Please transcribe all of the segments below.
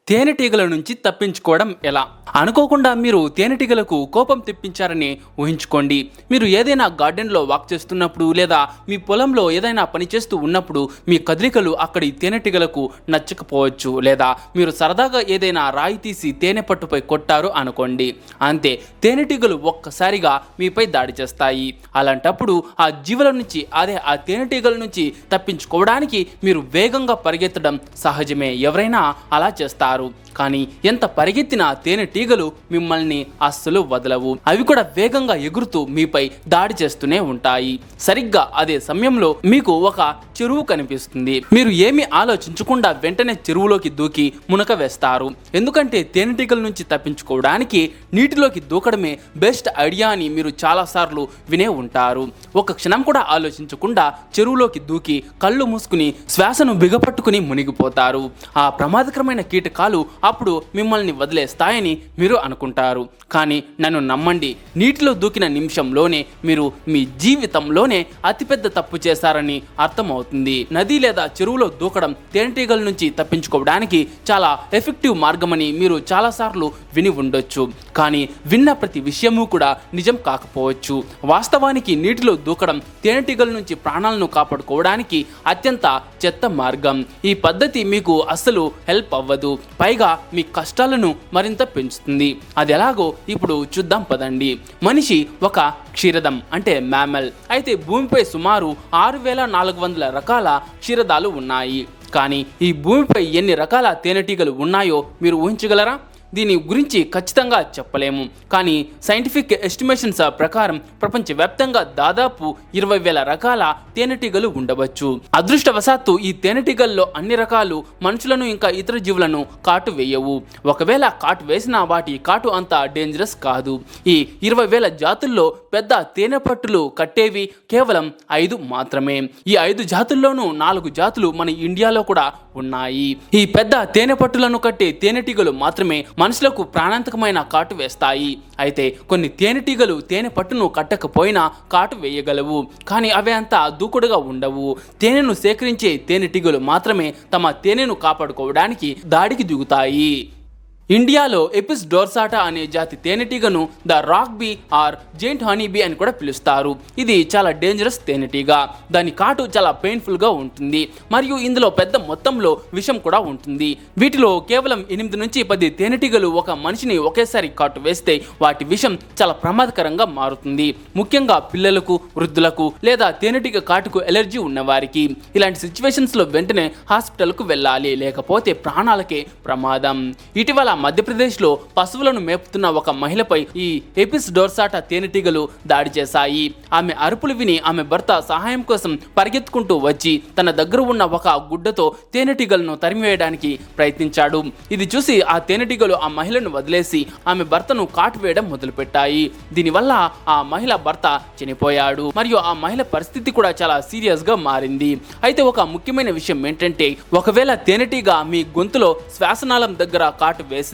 తేనెటీగల నుంచి తప్పించుకోవడం ఎలా? అనుకోకుండా మీరు తేనెటీగలకు కోపం తెప్పించారని ఊహించుకోండి. మీరు ఏదైనా గార్డెన్లో వాక్ చేస్తున్నప్పుడు లేదా మీ పొలంలో ఏదైనా పని చేస్తూ ఉన్నప్పుడు మీ కదలికలు అక్కడి తేనెటీగలకు నచ్చకపోవచ్చు. లేదా మీరు సరదాగా ఏదైనా రాయి తీసి తేనె పట్టుపై కొట్టారు అనుకోండి, అంతే, తేనెటీగలు ఒక్కసారిగా మీపై దాడి చేస్తాయి. అలాంటప్పుడు ఆ జీవుల నుంచి, అదే ఆ తేనెటీగల నుంచి తప్పించుకోవడానికి మీరు వేగంగా పరిగెత్తడం సహజమే. ఎవరైనా అలా చేస్తారు. కానీ ఎంత పరిగెత్తినా తేనెటీగలు మిమ్మల్ని అస్సలు వదలవు. అవి కూడా వేగంగా ఎగురుతూ మీపై దాడి చేస్తూనే ఉంటాయి. సరిగ్గా అదే సమయంలో మీకు ఒక చెరువు కనిపిస్తుంది. మీరు ఏమీ ఆలోచించకుండా వెంటనే చెరువులోకి దూకి మునక వేస్తారు. ఎందుకంటే తేనెటీగల నుంచి తప్పించుకోవడానికి నీటిలోకి దూకడమే బెస్ట్ ఐడియా అని మీరు చాలాసార్లు వినే ఉంటారు. ఒక క్షణం కూడా ఆలోచించకుండా చెరువులోకి దూకి కళ్ళు మూసుకుని శ్వాసను బిగపట్టుకుని మునిగిపోతారు. ఆ ప్రమాదకరమైన కీటకాలు అప్పుడు మిమ్మల్ని వదిలేస్తాయని మీరు అనుకుంటారు. కానీ నన్ను నమ్మండి, నీటిలో దూకిన నిమిషంలోనే మీరు మీ జీవితంలోనే అతిపెద్ద తప్పు చేశారని అర్థమవుతుంది. నది లేదా చెరువులో దూకడం తేనెటీగల నుంచి తప్పించుకోవడానికి చాలా ఎఫెక్టివ్ మార్గమని మీరు చాలాసార్లు విని ఉండొచ్చు. కానీ విన్న ప్రతి విషయము కూడా నిజం కాకపోవచ్చు. వాస్తవానికి నీటిలో దూకడం తేనెటీగల నుంచి ప్రాణాలను కాపాడుకోవడానికి అత్యంత చెత్త మార్గం. ఈ పద్ధతి మీకు అస్సలు హెల్ప్ అవ్వదు, పైగా మీ కష్టాలను మరింత పెంచుతుంది. అది ఎలాగో ఇప్పుడు చూద్దాం పదండి. మనిషి ఒక క్షీరదం, అంటే మ్యామల్. అయితే భూమిపై సుమారు 6400 రకాల క్షీరదాలు ఉన్నాయి. కానీ ఈ భూమిపై ఎన్ని రకాల తేనెటీగలు ఉన్నాయో మీరు ఊహించగలరా? దీని గురించి ఖచ్చితంగా చెప్పలేము. కానీ సైంటిఫిక్ ఎస్టిమేషన్స్ ప్రకారం ప్రపంచవ్యాప్తంగా దాదాపు 20,000 రకాల తేనెటీగలు ఉండవచ్చు. అదృష్టవశాత్తు ఈ తేనెటీగల్లో అన్ని రకాలు మనుషులను ఇంకా ఇతర జీవులను కాటు వేయవు. ఒకవేళ కాటు వేసినా వాటి కాటు అంత డేంజరస్ కాదు. ఈ 20,000 జాతుల్లో పెద్ద తేనె పట్టులు కట్టేవి కేవలం 5 మాత్రమే. ఈ 5 జాతుల్లోనూ 4 జాతులు మన ఇండియాలో కూడా ఉన్నాయి. ఈ పెద్ద తేనె పట్టులను కట్టే తేనెటీగలు మాత్రమే మనుషులకు ప్రాణాంతకమైన కాటు వేస్తాయి. అయితే కొన్ని తేనెటీగలు తేనె పట్టును కట్టకపోయినా కాటు వేయగలవు. కానీ అవి అంత దూకుడుగా ఉండవు. తేనెను సేకరించే తేనెటీగలు మాత్రమే తమ తేనెను కాపాడుకోవడానికి దాడికి దిగుతాయి. ఇండియాలో ఎపిస్ డోర్సాటా అనే జాతి తేనెటీగను the rock bee or giant honey bee అని కూడా పిలుస్తారు. ఇది చాలా డేంజరస్ తేనెటీగ. దాని కాటు చాలా పెయిన్ఫుల్గా ఉంటుంది మరియు ఇందులో పెద్ద మొత్తంలో విషం కూడా ఉంటుంది. వీటిలో కేవలం 8 నుంచి 10 తేనెటీగలు ఒక మనిషిని ఒకేసారి కాటు వేస్తే వాటి విషం చాలా ప్రమాదకరంగా మారుతుంది. ముఖ్యంగా పిల్లలకు, వృద్ధులకు లేదా తేనెటీగ కాటుకు ఎలర్జీ ఉన్నవారికి. ఇలాంటి సిచ్యువేషన్స్లో వెంటనే హాస్పిటల్కు వెళ్ళాలి, లేకపోతే ప్రాణాలకే ప్రమాదం. ఇటీవల మధ్యప్రదేశ్లో పశువులను మేపుతున్న ఒక మహిళపై ఈ ఎపిస్ డోర్సాటా తేనెటీగలు దాడి చేశాయి. ఆమె అరుపులు విని ఆమె భర్త సహాయం కోసం పరిగెత్తుకుంటూ వచ్చి తన దగ్గర ఉన్న ఒక గుడ్డతో తేనెటీగలను తరిమివేయడానికి ప్రయత్నించాడు. ఇది చూసి ఆ తేనెటీగలు ఆ మహిళను వదిలేసి ఆమె భర్తను కాటు వేయడం మొదలుపెట్టాయి. దీనివల్ల ఆ మహిళ భర్త చనిపోయాడు మరియు ఆ మహిళ పరిస్థితి కూడా చాలా సీరియస్ గా మారింది. అయితే ఒక ముఖ్యమైన విషయం ఏంటంటే, ఒకవేళ తేనెటీగ మీ గొంతులో శ్వాసనాళం దగ్గర కాటు వేసినా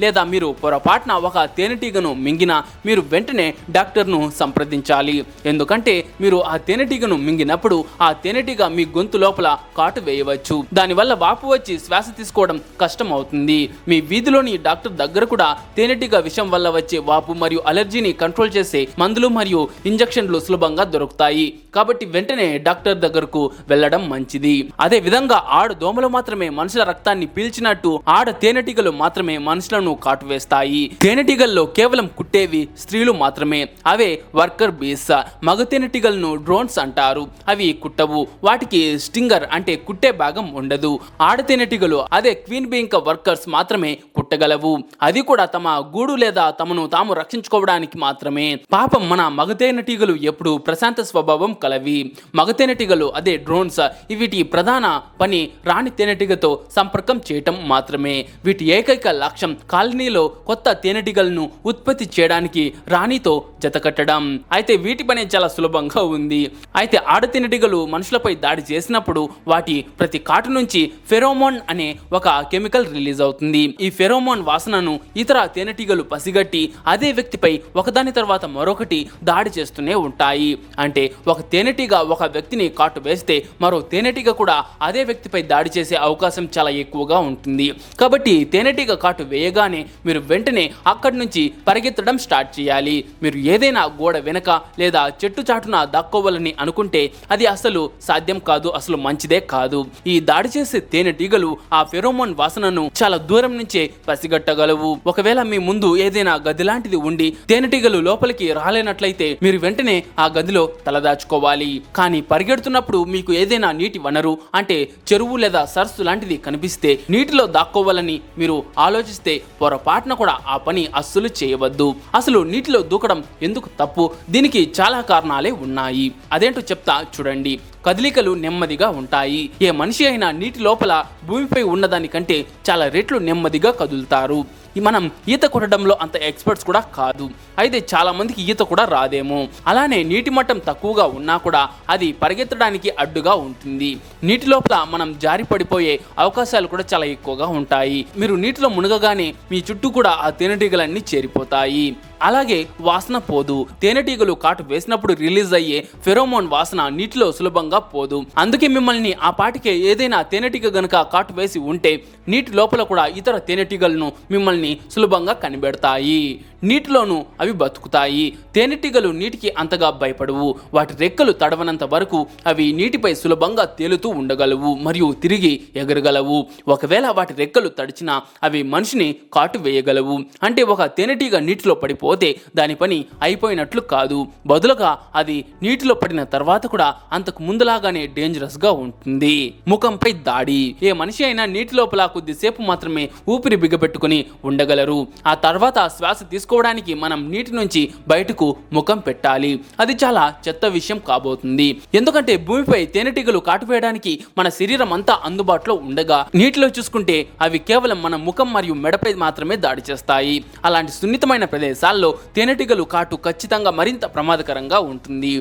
లేదా మీరు పొరపాటున ఒక తేనెటీగను మింగినా మీరు వెంటనే డాక్టర్ను సంప్రదించాలి. ఎందుకంటే మీరు ఆ తేనెటీగను మింగినప్పుడు ఆ తేనెటీగ మీ గొంతు లోపల కాటు వేయవచ్చు. దానివల్ల వాపు వచ్చి శ్వాస తీసుకోవడం కష్టం అవుతుంది. మీ వీధిలోని డాక్టర్ దగ్గర కూడా తేనెటీగ విషం వల్ల వచ్చే వాపు మరియు అలర్జీని కంట్రోల్ చేసే మందులు మరియు ఇంజెక్షన్లు సులభంగా దొరుకుతాయి. కాబట్టి వెంటనే డాక్టర్ దగ్గరకు వెళ్ళడం మంచిది. అదే విధంగా ఆడు దోమలు మాత్రమే మనుషుల రక్తాన్ని పీల్చినట్టు ఆడ తేనెటీగలు మాత్రమే మనుషులను కాటు వేస్తాయి. తేనెటీగల్లో కేవలం కుట్టేవి స్త్రీలు మాత్రమే. అవే వర్కర్ బీస్. మగ తేనెటీగలను డ్రోన్స్ అంటారు. అవి కుట్టవు. వాటికి స్టింగర్ అంటే కుట్టే భాగం ఉండదు. ఆడ తేనెటీగలు, అదే క్వీన్ బీ ఇంకా వర్కర్స్ మాత్రమే కుట్టగలవు. అది కూడా తమ గూడు లేదా తమను తాము రక్షించుకోవడానికి మాత్రమే. పాపం మన మగ తేనెటీగలు ఎప్పుడు ప్రశాంత స్వభావం కలవి. మగ తేనెటీగలు, అదే డ్రోన్స్, వీటి ప్రధాన పని రాణి తేనెటీగతో సంపర్కం చేయటం మాత్రమే. వీటి ఏకైక లక్ష్యం లక్ష్యం కాలనీలో కొత్త తేనెటీగలను ఉత్పత్తి చేయడానికి రాణితో జతకట్టడం. అయితే వీటి పని చాలా సులభంగా ఉంది. అయితే ఆడ తేనెటీగలు మనుషులపై దాడి చేసినప్పుడు వాటి ప్రతి కాటు నుంచి ఫెరోమోన్ అనే ఒక కెమికల్ రిలీజ్ అవుతుంది. ఈ ఫెరోమోన్ వాసనను ఇతర తేనెటీగలు పసిగట్టి అదే వ్యక్తిపై ఒకదాని తర్వాత మరొకటి దాడి చేస్తూనే ఉంటాయి. అంటే ఒక తేనెటీగ ఒక వ్యక్తిని కాటు వేస్తే మరో తేనెటీగ కూడా అదే వ్యక్తిపై దాడి చేసే అవకాశం చాలా ఎక్కువగా ఉంటుంది. కాబట్టి తేనెటీగ కాటు వేయగానే మీరు వెంటనే అక్కడి నుంచి పరిగెత్తడం స్టార్ట్ చేయాలి. మీరు ఏదైనా గోడ వెనక లేదా చెట్టు చాటున దాక్కోవాలని అనుకుంటే అది అసలు సాధ్యం కాదు, అసలు మంచిదే కాదు. ఈ దాడి చేసే తేనెటీగలు ఆ ఫెరోమోన్ వాసనను చాలా దూరం నుంచే పసిగట్టగలవు. ఒకవేళ మీ ముందు ఏదైనా గది లాంటిది ఉండి తేనెటీగలు లోపలికి రాలేనట్లయితే మీరు వెంటనే ఆ గదిలో తలదాచుకోవాలి. కానీ పరిగెడుతున్నప్పుడు మీకు ఏదైనా నీటి వనరు అంటే చెరువు లేదా సరస్సు లాంటిది కనిపిస్తే నీటిలో దాక్కోవాలని మీరు ఆలోచిస్తే పొరపాటున కూడా ఆ పని అస్సలు చేయవద్దు. అసలు నీటిలో దూకడం ఎందుకు తప్పు? దీనికి చాలా కారణాలే ఉన్నాయి. అదేంటో చెప్తా చూడండి. కదలికలు నెమ్మదిగా ఉంటాయి. ఏ మనిషి అయినా నీటి లోపల భూమిపై ఉన్నదానికంటే చాలా రెట్లు నెమ్మదిగా కదులుతారు. మనం ఈత కొట్టడంలో అంత ఎక్స్పర్ట్స్ కూడా కాదు. అయితే చాలా మందికి ఈత కూడా రాదేమో. అలానే నీటి మట్టం తక్కువగా ఉన్నా కూడా అది పరిగెత్తడానికి అడ్డుగా ఉంటుంది. నీటి లోపల మనం జారి పడిపోయే అవకాశాలు కూడా చాలా ఎక్కువగా ఉంటాయి. మీరు నీటిలో మునగగానే మీ చుట్టూ కూడా ఆ తేనెటీగలన్నీ చేరిపోతాయి. అలాగే వాసన పోదు. తేనెటీగలు కాటు వేసినప్పుడు రిలీజ్ అయ్యే ఫెరోమోన్ వాసన నీటిలో సులభంగా పోదు. అందుకే మిమ్మల్ని ఆ పాటికే ఏదైనా తేనెటీగ గనుక కాటు వేసి ఉంటే నీటి లోపల కూడా ఇతర తేనెటీగలను మిమ్మల్ని సులభంగా కనిపెడతాయి. నీటిలోనూ అవి బతుకుతాయి. తేనెటీగలు నీటికి అంతగా భయపడవు. వాటి రెక్కలు తడవనంత వరకు అవి నీటిపై సులభంగా తేలుతూ ఉండగలవు మరియు తిరిగి ఎగరగలవు. ఒకవేళ వాటి రెక్కలు తడిచినా అవి మనిషిని కాటు వేయగలవు. అంటే ఒక తేనెటీగ నీటిలో పడిపోతే దాని పని అయిపోయినట్లు కాదు. బదులుగా అది నీటిలో పడిన తర్వాత కూడా అంతకు ముందులాగానే డేంజరస్ గా ఉంటుంది. ముఖంపై దాడి. ఏ మనిషి అయినా నీటి లోపల కొద్దిసేపు మాత్రమే ఊపిరి బిగబెట్టుకుని ఉండగలరు. ఆ తర్వాత శ్వాస తీసుకోవడానికి మనం నీటి నుంచి బయటకు ముఖం పెట్టాలి. అది చాలా చెత్త విషయం కాబోతుంది. ఎందుకంటే భూమిపై తేనెటీగలు కాటు వేయడానికి మన శరీరం అంతా అందుబాటులో ఉండగా నీటిలో చూసుకుంటే అవి కేవలం మన ముఖం మరియు మెడపై మాత్రమే దాడి చేస్తాయి. అలాంటి సున్నితమైన ప్రదేశాల్లో తేనెటీగలు కాటు ఖచ్చితంగా మరింత ప్రమాదకరంగా ఉంటుంది.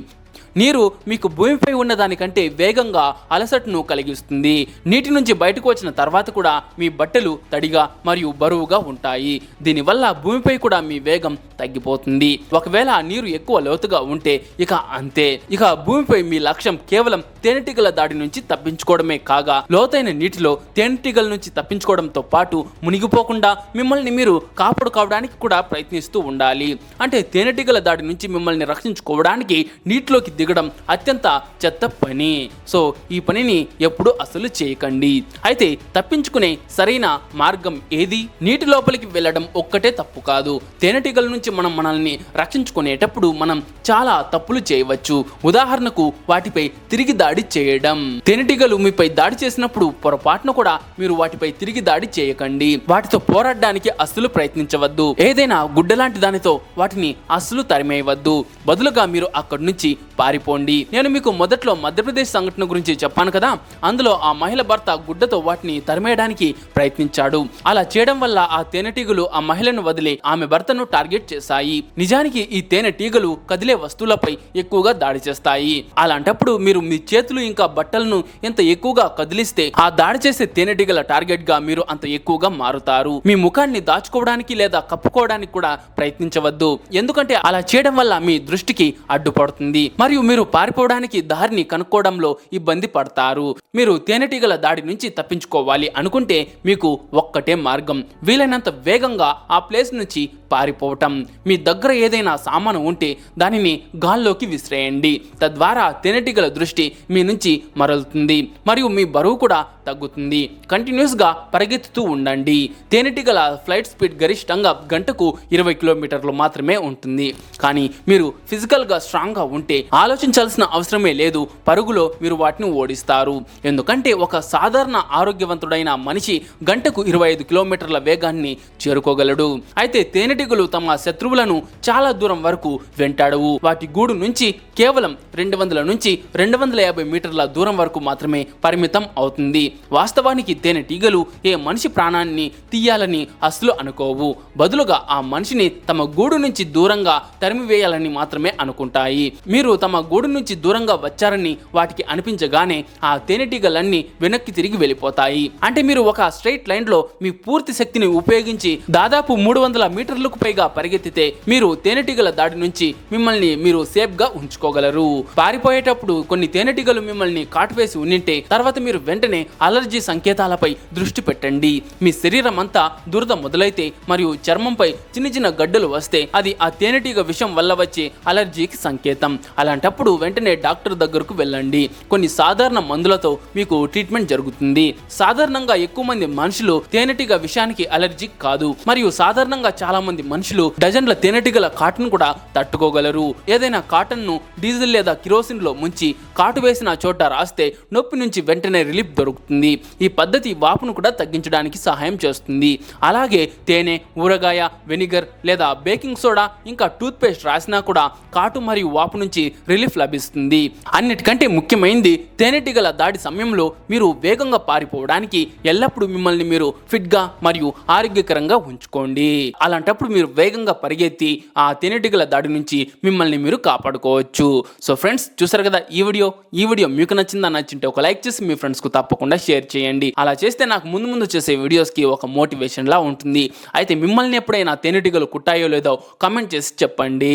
నీరు మీకు భూమిపై ఉన్న దానికంటే వేగంగా అలసటను కలిగిస్తుంది. నీటి నుంచి బయటకు వచ్చిన తర్వాత కూడా మీ బట్టలు తడిగా మరియు బరువుగా ఉంటాయి. దీనివల్ల భూమిపై కూడా మీ వేగం తగ్గిపోతుంది. ఒకవేళ నీరు ఎక్కువ లోతుగా ఉంటే ఇక అంతే. ఇక భూమిపై మీ లక్ష్యం కేవలం తేనెటీగల దాడి నుంచి తప్పించుకోవడమే కాగా లోతైన నీటిలో తేనెటీగల నుంచి తప్పించుకోవడంతో పాటు మునిగిపోకుండా మిమ్మల్ని మీరు కాపాడుకోవడానికి కూడా ప్రయత్నిస్తూ ఉండాలి. అంటే తేనెటీగల దాడి నుంచి మిమ్మల్ని రక్షించుకోవడానికి నీటిలోకి దిగడం అత్యంత చెత్త పని. సో ఈ పనిని ఎప్పుడు అసలు చేయకండి. అయితే తప్పించుకునే సరైన మార్గం ఏది? నీటి లోపలికి వెళ్ళడం ఒక్కటే తప్పు కాదు. తేనెటీగల నుంచి మనల్ని రక్షించుకునేటప్పుడు మనం చాలా తప్పులు చేయవచ్చు. ఉదాహరణకు వాటిపై తిరిగి దాడి చేయడం. తేనెటీగలు మీపై దాడి చేసినప్పుడు పొరపాటున కూడా మీరు వాటిపై తిరిగి దాడి చేయకండి. వాటితో పోరాడడానికి అస్సలు ప్రయత్నించవద్దు. ఏదైనా గుడ్డలాంటి దానితో వాటిని అస్సలు తరిమేయవద్దు. బదులుగా మీరు అక్కడి నుంచి పారిపోండి. నేను మీకు మొదట్లో మధ్యప్రదేశ్ సంఘటన గురించి చెప్పాను కదా. అందులో ఆ మహిళ భర్త గుడ్డతో వాటిని తరిమేయడానికి ప్రయత్నించాడు. అలా చేయడం వల్ల ఆ తేనెటీగలు ఆ మహిళను వదిలి ఆమె భర్తను టార్గెట్ చేశాయి. నిజానికి ఈ తేనెటీగలు కదిలే వస్తువులపై ఎక్కువగా దాడి చేస్తాయి. అలాంటప్పుడు మీరు మీ చేతులు ఇంకా బట్టలను ఎంత ఎక్కువగా కదిలిస్తే ఆ దాడి చేసే తేనెటీగల టార్గెట్ గా మీరు అంత ఎక్కువగా మారుతారు. మీ ముఖాన్ని దాచుకోవడానికి లేదా కప్పుకోవడానికి కూడా ప్రయత్నించవద్దు. ఎందుకంటే అలా చేయడం వల్ల మీ దృష్టికి అడ్డుపడుతుంది మరియు మీరు పారిపోవడానికి దారిని కనుక్కోవడంలో ఇబ్బంది పడతారు. మీరు తేనెటీగల దాడి నుంచి తప్పించుకోవాలి అనుకుంటే మీకు ఒక్కటే మార్గం. వీలైనంత వేగంగా ఆ ప్లేస్ నుంచి పారిపోవటం. మీ దగ్గర ఏదైనా సామాను ఉంటే దానిని గాల్లోకి విసిరేయండి. తద్వారా తేనెటీగల దృష్టి మీ నుంచి మరలుతుంది మరియు మీ బరువు కూడా తగ్గుతుంది. కంటిన్యూస్ గా పరిగెత్తుతూ ఉండండి. తేనెటీగల ఫ్లైట్ స్పీడ్ గరిష్టంగా గంటకు 20 కిలోమీటర్లు మాత్రమే ఉంటుంది. కానీ మీరు ఫిజికల్ గా స్ట్రాంగ్ గా ఉంటే ఆలోచించాల్సిన అవసరమే లేదు. పరుగులో మీరు వాటిని ఓడిస్తారు. ఎందుకంటే ఒక సాధారణ ఆరోగ్యవంతుడైన మనిషి గంటకు 25 కిలోమీటర్ల వేగాన్ని చేరుకోగలడు. అయితే తేనెటీగలు తమ శత్రువులను చాలా దూరం వరకు వెంటాడవు. వాటి గూడు నుంచి కేవలం 200 నుంచి 250 మీటర్ల దూరం వరకు మాత్రమే పరిమితం అవుతుంది. వాస్తవానికి తేనెటీగలు ఏ మనిషి ప్రాణాన్ని తీయాలని అస్సలు అనుకోవు. బదులుగా ఆ మనిషిని తమ గూడు నుంచి దూరంగా తరిమివేయాలని మాత్రమే అనుకుంటాయి. మీరు తమ గూడు నుంచి దూరంగా వచ్చారని వాటికి అనిపించగానే ఆ తేనెటీగలన్నీ వెనక్కి తిరిగి వెళ్ళిపోతాయి. అంటే మీరు ఒక స్ట్రైట్ లైన్ లో మీ పూర్తి శక్తిని ఉపయోగించి దాదాపు 300 మీటర్లకు పైగా పరిగెత్తితే మీరు తేనెటీగల దాడి నుంచి మిమ్మల్ని మీరు సేఫ్ గా ఉంచుకోగలరు. పారిపోయేటప్పుడు కొన్ని తేనెటీగలు మిమ్మల్ని కాటువేసి ఉన్నింటే తర్వాత మీరు వెంటనే అలర్జీ సంకేతాలపై దృష్టి పెట్టండి. మీ శరీరం అంతా దురద మొదలైతే మరియు చర్మంపై చిన్న చిన్న గడ్డలు వస్తే అది ఆ తేనెటీగ విషం వల్ల వచ్చే అలర్జీకి సంకేతం. అలాంటప్పుడు వెంటనే డాక్టర్ దగ్గరకు వెళ్ళండి. కొన్ని సాధారణ మందులతో మీకు ట్రీట్మెంట్ జరుగుతుంది. సాధారణంగా ఎక్కువ మంది మనుషులు తేనెటీగ విషయానికి అలర్జీ కాదు, మరియు సాధారణంగా చాలా మంది మనుషులు డజన్ల తేనెటీగల కాటును కూడా తట్టుకోగలరు. ఏదైనా కాటన్ ను డీజిల్ లేదా కిరోసిన్ లో ముంచి కాటు వేసిన చోట రాస్తే నొప్పి నుంచి వెంటనే రిలీఫ్ దొరుకుతుంది. ఈ పద్ధతి వాపును కూడా తగ్గించడానికి సహాయం చేస్తుంది. అలాగే తేనె, ఊరగాయ, వెనిగర్ లేదా బేకింగ్ సోడా ఇంకా టూత్ పేస్ట్ రాసినా కూడా కాటు మరియు వాపు నుంచి రిలీఫ్ లభిస్తుంది. అన్నిటికంటే ముఖ్యమైనది తేనెటీగల దాడి సమయంలో మీరు వేగంగా పారిపోవడానికి ఎల్లప్పుడూ మిమ్మల్ని మీరు ఫిట్ గా మరియు ఆరోగ్యకరంగా ఉంచుకోండి. అలాంటప్పుడు మీరు వేగంగా పరిగెత్తి ఆ తేనెటీగల దాడి నుంచి మిమ్మల్ని మీరు కాపాడుకోవచ్చు. సో ఫ్రెండ్స్, చూసారు కదా ఈ వీడియో మీకు నచ్చిందా? నచ్చింటే ఒక లైక్ చేసి మీ ఫ్రెండ్స్ కు తప్పకుండా షేర్ చేయండి. అలా చేస్తే నాకు ముందు చేసే వీడియోస్ కి ఒక మోటివేషన్ లా ఉంటుంది. అయితే మిమ్మల్ని ఎప్పుడైనా తేనెటీగలు కుట్టాయో లేదో కామెంట్ చేసి చెప్పండి.